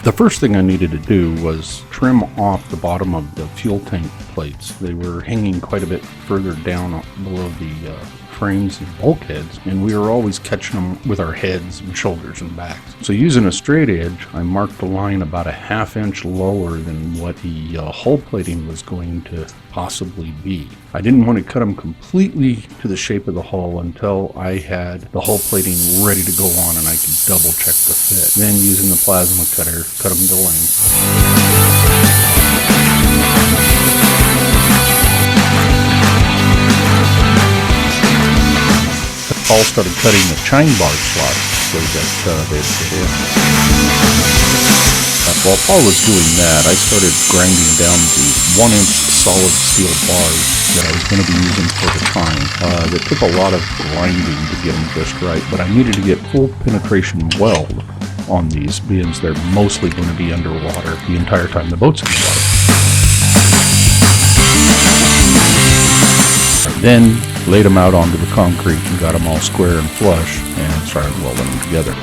The first thing I needed to do was trim off the bottom of the fuel tank plates. They were hanging quite a bit further down below the frames and bulkheads, and we were always catching them with our heads and shoulders and backs. So using a straight edge, I marked the line about a ½ inch lower than what the hull plating was going to possibly be. I didn't want to cut them completely to the shape of the hull until I had the hull plating ready to go on and I could double check the fit. Then using the plasma cutter, cut them to length. Paul started cutting the chine bar slots so that they'd fit in. While Paul was doing that, I started grinding down the 1-inch solid steel bars that I was going to be using for the chine. That took a lot of grinding to get them just right, but I needed to get full penetration weld on these because they're mostly going to be underwater the entire time the boat's in the water. Then laid them out onto the concrete and got them all square and flush and started welding them together.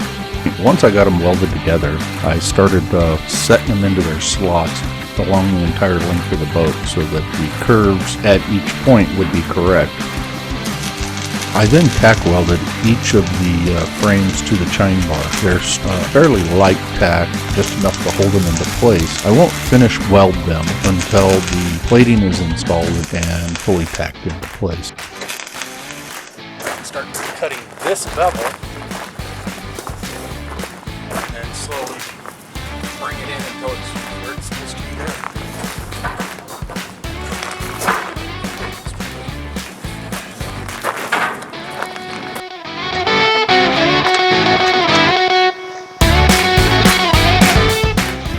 Once I got them welded together, I started setting them into their slots along the entire length of the boat so that the curves at each point would be correct. I then tack welded each of the frames to the chine bar. There's fairly light tack, just enough to hold them into place. I won't finish weld them until the plating is installed and fully tacked into place. Start cutting this bevel and then slowly bring it in until it's where it's supposed to be there.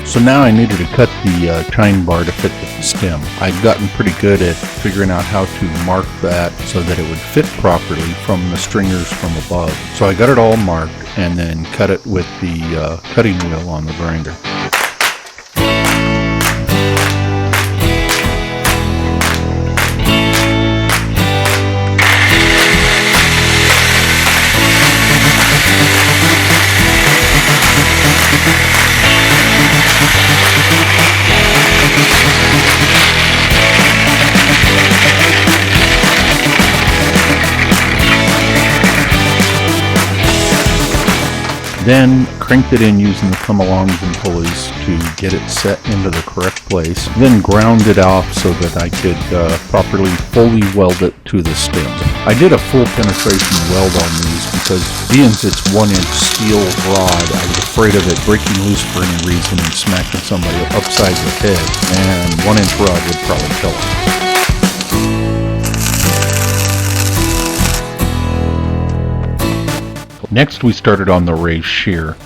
So now I needed to cut the chine bar to fit the stem. I'd gotten pretty good at figuring out how to mark that so that it would fit properly from the stringers from above. So I got it all marked and then cut it with the cutting wheel on the grinder. Then cranked it in using the come-alongs and pulleys to get it set into the correct place. Then ground it off so that I could properly fully weld it to the stem. I did a full penetration weld on these because being it's 1-inch steel rod, I was afraid of it breaking loose for any reason and smacking somebody upside the head, and 1-inch rod would probably kill them. Next, we started on the raised shear.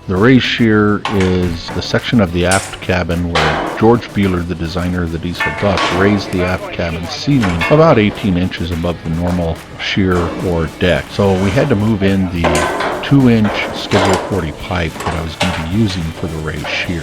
The raised shear is the section of the aft cabin where George Bueller, the designer of the Diesel Duck, raised the aft cabin ceiling about 18 inches above the normal shear or deck. So we had to move in the 2-inch Schedule 40 pipe that I was going to be using for the raised shear.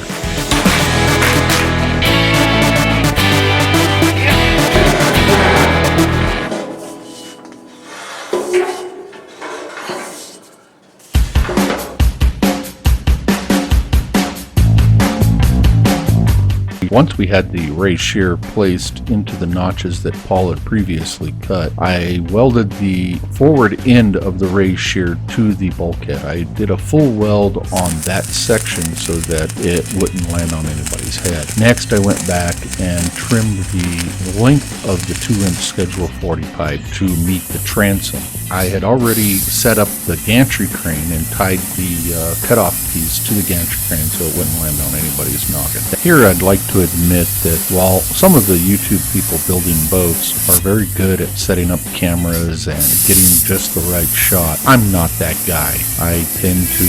Once we had the raised shear placed into the notches that Paul had previously cut, I welded the forward end of the raised shear to the bulkhead. I did a full weld on that section so that it wouldn't land on anybody's head. Next, I went back and trimmed the length of the 2-inch Schedule 40 pipe to meet the transom. I had already set up the gantry crane and tied the cutoff piece to the gantry crane so it wouldn't land on anybody's noggin. Here I'd like to admit that while some of the YouTube people building boats are very good at setting up cameras and getting just the right shot, I'm not that guy. I tend to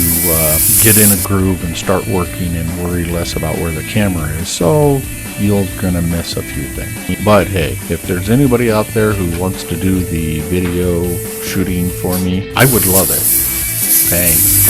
get in a groove and start working and worry less about where the camera is, so you're gonna miss a few things. But hey, if there's anybody out there who wants to do the video shooting for me, I would love it. Thanks.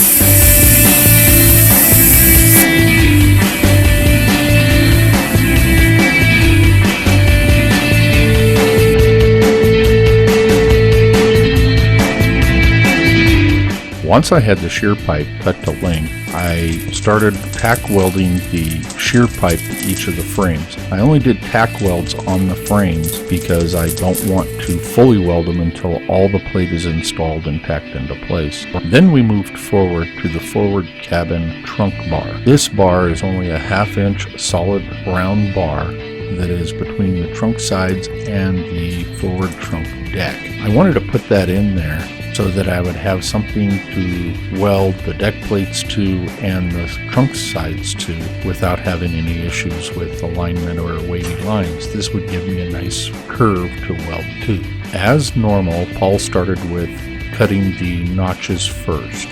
Once I had the shear pipe cut to length, I started tack welding the shear pipe to each of the frames. I only did tack welds on the frames because I don't want to fully weld them until all the plate is installed and tacked into place. Then we moved forward to the forward cabin trunk bar. This bar is only a 1/2 inch solid round bar that is between the trunk sides and the forward trunk deck. I wanted to put that in there so that I would have something to weld the deck plates to and the trunk sides to without having any issues with alignment or wavy lines. This would give me a nice curve to weld to. As normal, Paul started with cutting the notches first.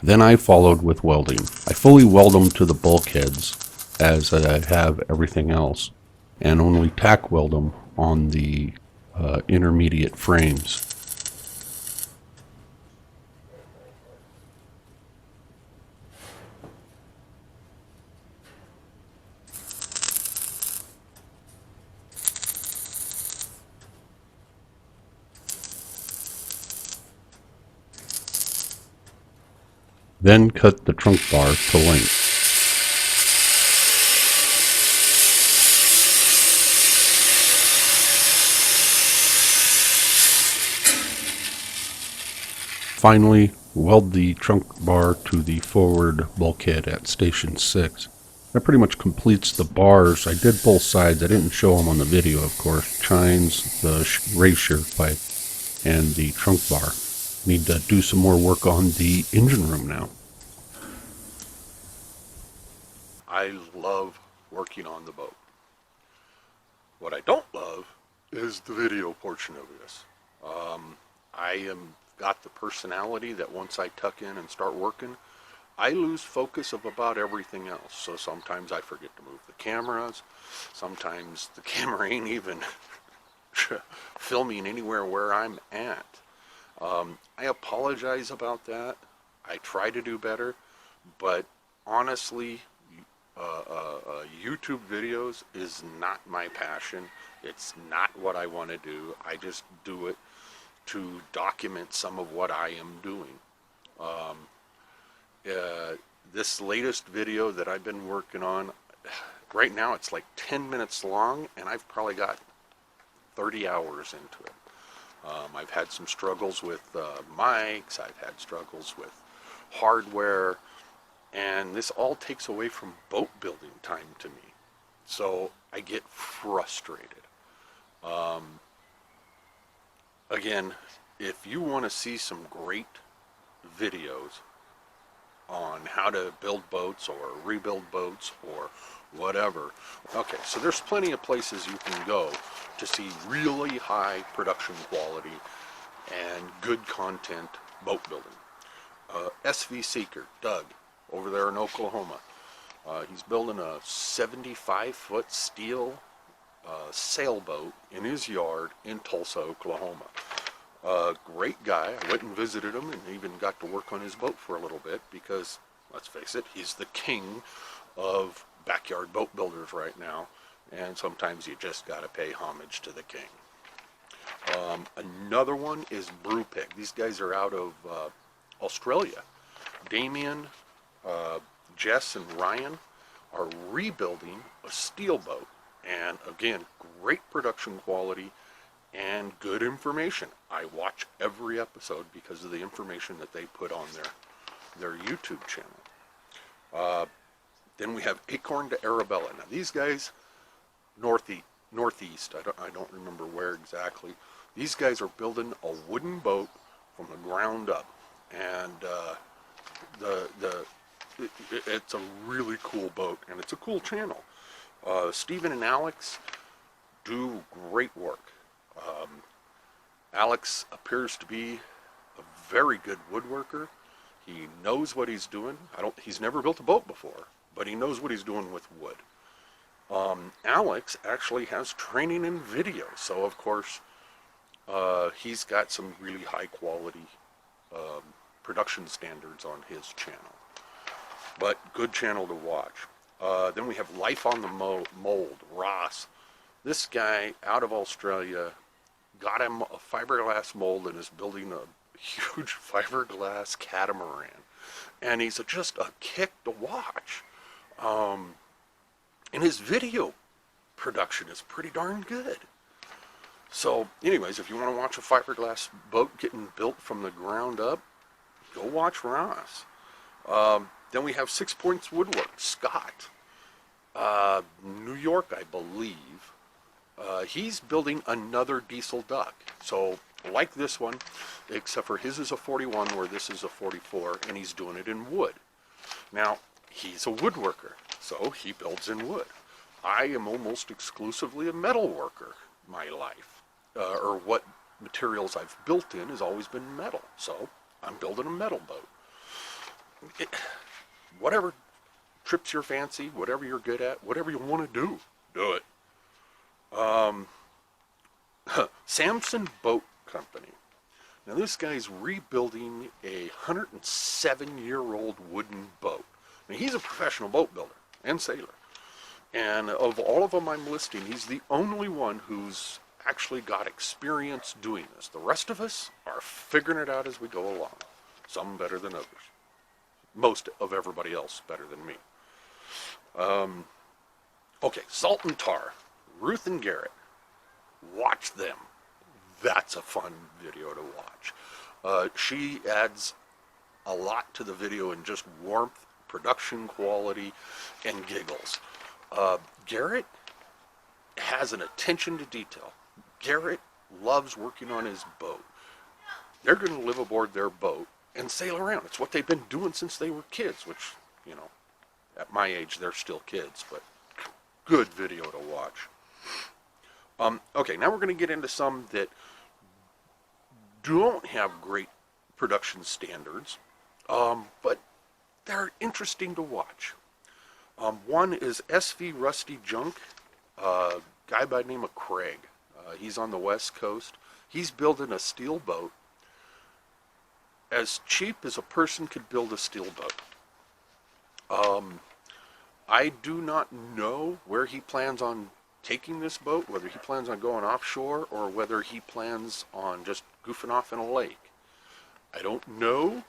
Then I followed with welding. I fully weld them to the bulkheads as I have everything else, and only tack weld them on the intermediate frames. Then cut the trunk bar to length. Finally, weld the trunk bar to the forward bulkhead at station 6. That pretty much completes the bars. I did both sides. I didn't show them on the video, of course. Chines, the raised shear pipe, and the trunk bar. Need to do some more work on the engine room now. I love working on the boat. What I don't love is the video portion of this. I am got the personality that once I tuck in and start working, I lose focus of about everything else. So sometimes I forget to move the cameras. Sometimes the camera ain't even filming anywhere where I'm at. I apologize about that. I try to do better, but honestly, YouTube videos is not my passion. It's not what I want to do. I just do it to document some of what I am doing. This latest video that I've been working on, right now it's like 10 minutes long, and I've probably got 30 hours into it. I've had some struggles with mics, I've had struggles with hardware, and this all takes away from boat building time to me. So I get frustrated. Again, if you want to see some great videos on how to build boats or rebuild boats or whatever, okay, so there's plenty of places you can go to see really high production quality and good content boat building. SV Seeker, Doug, over there in Oklahoma, he's building a 75-foot steel sailboat in his yard in Tulsa, Oklahoma. Great guy. I went and visited him and even got to work on his boat for a little bit because, let's face it, he's the king of backyard boat builders right now, and sometimes you just got to pay homage to the king. Another one is Brewpig. These guys are out of Australia. Damien, Jess, and Ryan are rebuilding a steel boat, and again, great production quality and good information. I watch every episode because of the information that they put on their YouTube channel. Then we have Acorn to Arabella. Now these guys, northeast, I don't remember where exactly. These guys are building a wooden boat from the ground up, and it's a really cool boat, and it's a cool channel. Stephen and Alex do great work. Alex appears to be a very good woodworker. He knows what he's doing. He's never built a boat before, but he knows what he's doing with wood. Alex actually has training in video, so of course he's got some really high quality production standards on his channel. But good channel to watch. Then we have Life on the Mold, Ross. This guy out of Australia got him a fiberglass mold and is building a huge fiberglass catamaran. And he's just a kick to watch. And his video production is pretty darn good. So anyways, if you want to watch a fiberglass boat getting built from the ground up, go watch Ross. Then we have 6 Points Woodwork, Scott. New York, I believe. He's building another diesel duck. So like this one, except for his is a 41 where this is a 44, and he's doing it in wood. Now, he's a woodworker, so he builds in wood. I am almost exclusively a metal worker my life. Or what materials I've built in has always been metal. So I'm building a metal boat. Whatever trips your fancy, whatever you're good at, whatever you want to do it. Samson Boat Company. Now this guy's rebuilding a 107-year-old wooden boat. Now he's a professional boat builder and sailor. And of all of them I'm listing, he's the only one who's actually got experience doing this. The rest of us are figuring it out as we go along. Some better than others. Most of everybody else better than me. Okay, Salt and Tar. Ruth and Garrett. Watch them. That's a fun video to watch. She adds a lot to the video in just warmth, production quality, and giggles. Garrett has an attention to detail. Garrett loves working on his boat. They're going to live aboard their boat and sail around. It's what they've been doing since they were kids, which, you know, at my age, they're still kids, but good video to watch. Okay, now we're going to get into some that don't have great production standards, but they're interesting to watch. One is SV Rusty Junk, a guy by the name of Craig. He's on the West Coast. He's building a steel boat as cheap as a person could build a steel boat. I do not know where he plans on taking this boat, whether he plans on going offshore or whether he plans on just goofing off in a lake. I don't know.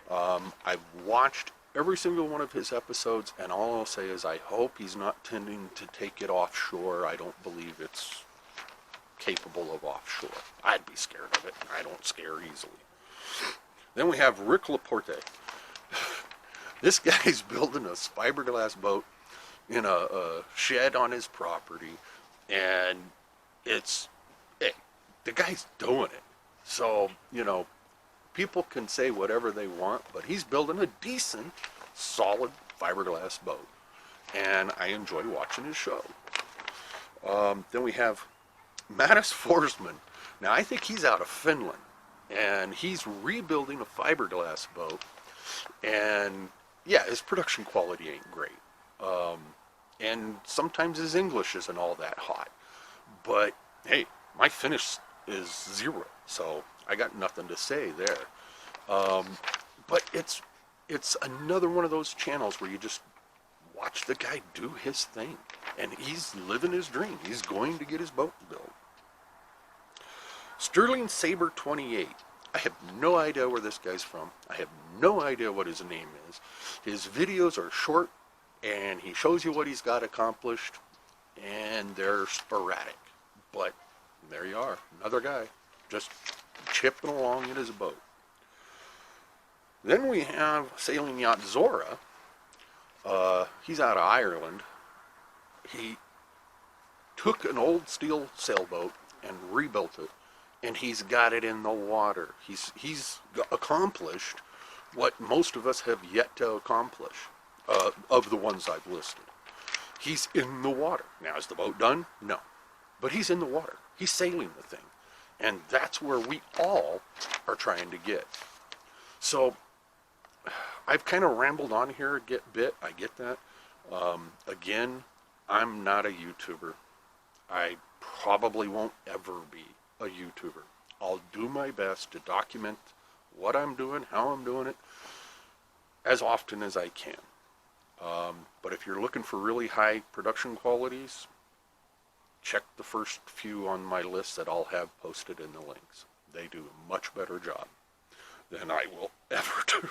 I've watched every single one of his episodes, and all I'll say is I hope he's not tending to take it offshore. I don't believe it's capable of offshore. I'd be scared of it, and I don't scare easily. Then we have Rick Laporte. This guy's building a fiberglass boat in a shed on his property, and hey, the guy's doing it. So, you know, people can say whatever they want, but he's building a decent, solid fiberglass boat, and I enjoy watching his show. Then we have Mattis Forsman. Now, I think he's out of Finland, and he's rebuilding a fiberglass boat, and yeah, his production quality ain't great. And sometimes his English isn't all that hot. But, hey, my Finnish is 0, so I got nothing to say there. But it's another one of those channels where you just watch the guy do his thing. And he's living his dream. He's going to get his boat built. Sterling Saber 28. I have no idea where this guy's from. I have no idea what his name is. His videos are short, and he shows you what he's got accomplished, and they're sporadic. But there you are, another guy just chipping along in his boat. Then we have Sailing Yacht Zora. He's out of Ireland. He took an old steel sailboat and rebuilt it, and he's got it in the water. He's accomplished what most of us have yet to accomplish, of the ones I've listed. He's in the water. Now, is the boat done? No. But he's in the water. He's sailing the thing. And that's where we all are trying to get. So I've kind of rambled on here a bit. I get that. Again, I'm not a YouTuber. I probably won't ever be a YouTuber. I'll do my best to document what I'm doing, how I'm doing it, as often as I can. But if you're looking for really high production qualities, check the first few on my list that I'll have posted in the links. They do a much better job than I will ever do.